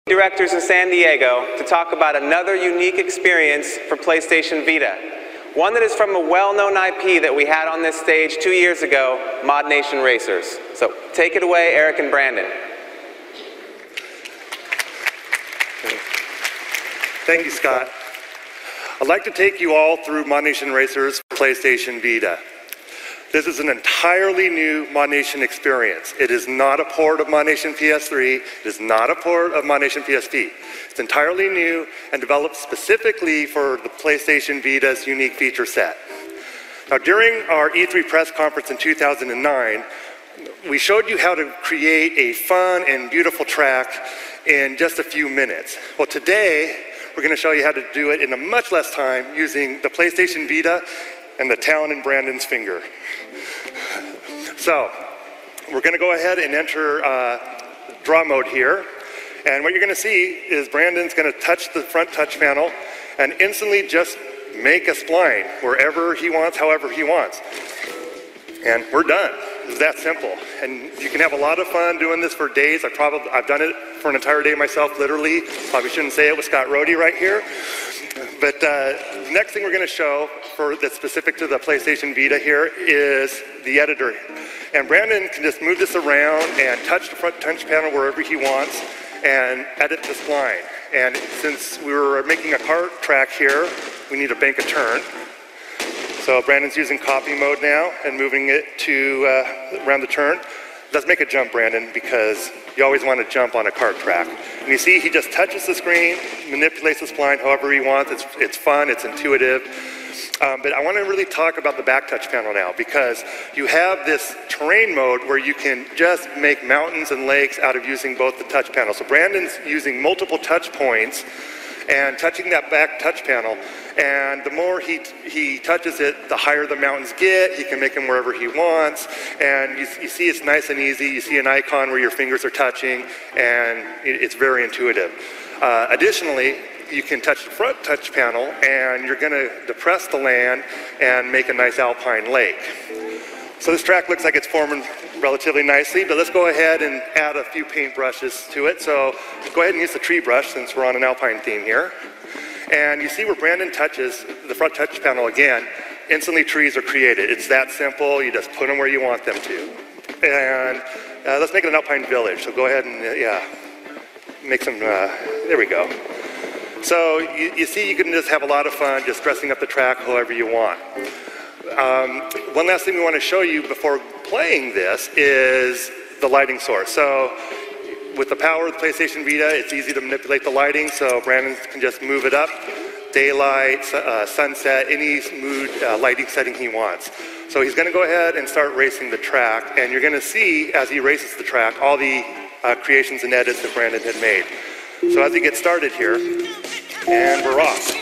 Directors in San Diego to talk about another unique experience for PlayStation Vita. One that is from a well-known IP that we had on this stage 2 years ago, ModNation Racers. So take it away, Eric and Brandon. Thank you, Scott. I'd like to take you all through ModNation Racers for PlayStation Vita. This is an entirely new ModNation experience. It is not a port of ModNation PS3. It is not a port of ModNation PSP. It's entirely new and developed specifically for the PlayStation Vita's unique feature set. Now, during our E3 press conference in 2009, we showed you how to create a fun and beautiful track in just a few minutes. Well, today, we're going to show you how to do it in a much less time using the PlayStation Vita and the talent in Brandon's finger. So, we're going to go ahead and enter draw mode here. And what you're going to see is Brandon's going to touch the front touch panel and instantly just make a spline wherever he wants, however he wants. And we're done. It's that simple. And you can have a lot of fun doing this for days. I've done it for an entire day myself, literally. Probably shouldn't say it with Scott Rohde right here. But the next thing we're going to show that's specific to the PlayStation Vita here is the editor. And Brandon can just move this around and touch the front touch panel wherever he wants and edit the spline. And since we were making a kart track here, we need to bank a turn. So Brandon's using copy mode now and moving it to around the turn. Let's make a jump, Brandon, because you always want to jump on a kart track. And you see he just touches the screen, manipulates the spline however he wants. It's fun, it's intuitive. But I want to really talk about the back touch panel now, because you have this terrain mode where you can just make mountains and lakes out of using both the touch panels. So Brandon's using multiple touch points and touching that back touch panel. And the more he touches it, the higher the mountains get. He can make them wherever he wants. And you see it's nice and easy. You see an icon where your fingers are touching, and it's very intuitive. Additionally, you can touch the front touch panel, and you're going to depress the land and make a nice alpine lake. So this track looks like it's forming relatively nicely, but let's go ahead and add a few paint brushes to it. So go ahead and use the tree brush since we're on an alpine theme here. And you see where Brandon touches the front touch panel again, instantly trees are created. It's that simple. You just put them where you want them to. And let's make it an alpine village. So go ahead and, make some, there we go. So you see you can just have a lot of fun just dressing up the track however you want. One last thing we want to show you before playing this is the lighting source. So with the power of the PlayStation Vita, it's easy to manipulate the lighting, so Brandon can just move it up, daylight, sunset, any mood lighting setting he wants. So he's going to go ahead and start racing the track, and you're going to see as he races the track all the creations and edits that Brandon had made. So as he gets started here, and we're off.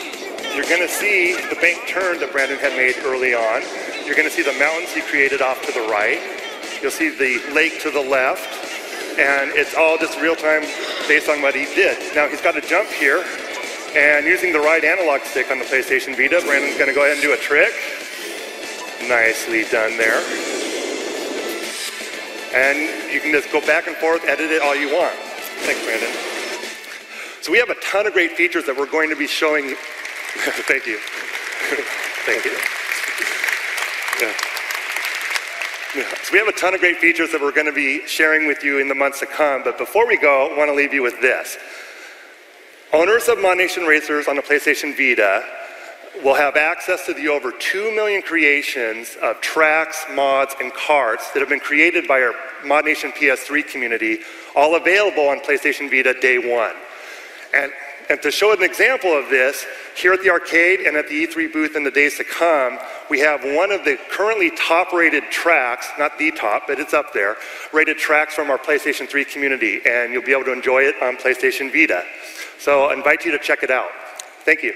You're going to see the bank turn that Brandon had made early on. You're going to see the mountains he created off to the right. You'll see the lake to the left. And it's all just real time based on what he did. Now he's got to jump here. And using the right analog stick on the PlayStation Vita, Brandon's going to go ahead and do a trick. Nicely done there. And you can just go back and forth, edit it all you want. Thanks, Brandon. So we have a ton of great features that we're going to be showing you. Thank you. Thank you. Yeah. So we have a ton of great features that we're going to be sharing with you in the months to come. But before we go, I want to leave you with this. Owners of ModNation Racers on the PlayStation Vita will have access to the over 2 million creations of tracks, mods, and karts that have been created by our ModNation PS3 community, all available on PlayStation Vita day one. And to show an example of this, here at the arcade and at the E3 booth in the days to come, we have one of the currently top-rated tracks, not the top, but it's up there, rated tracks from our PlayStation 3 community, and you'll be able to enjoy it on PlayStation Vita. So I invite you to check it out. Thank you.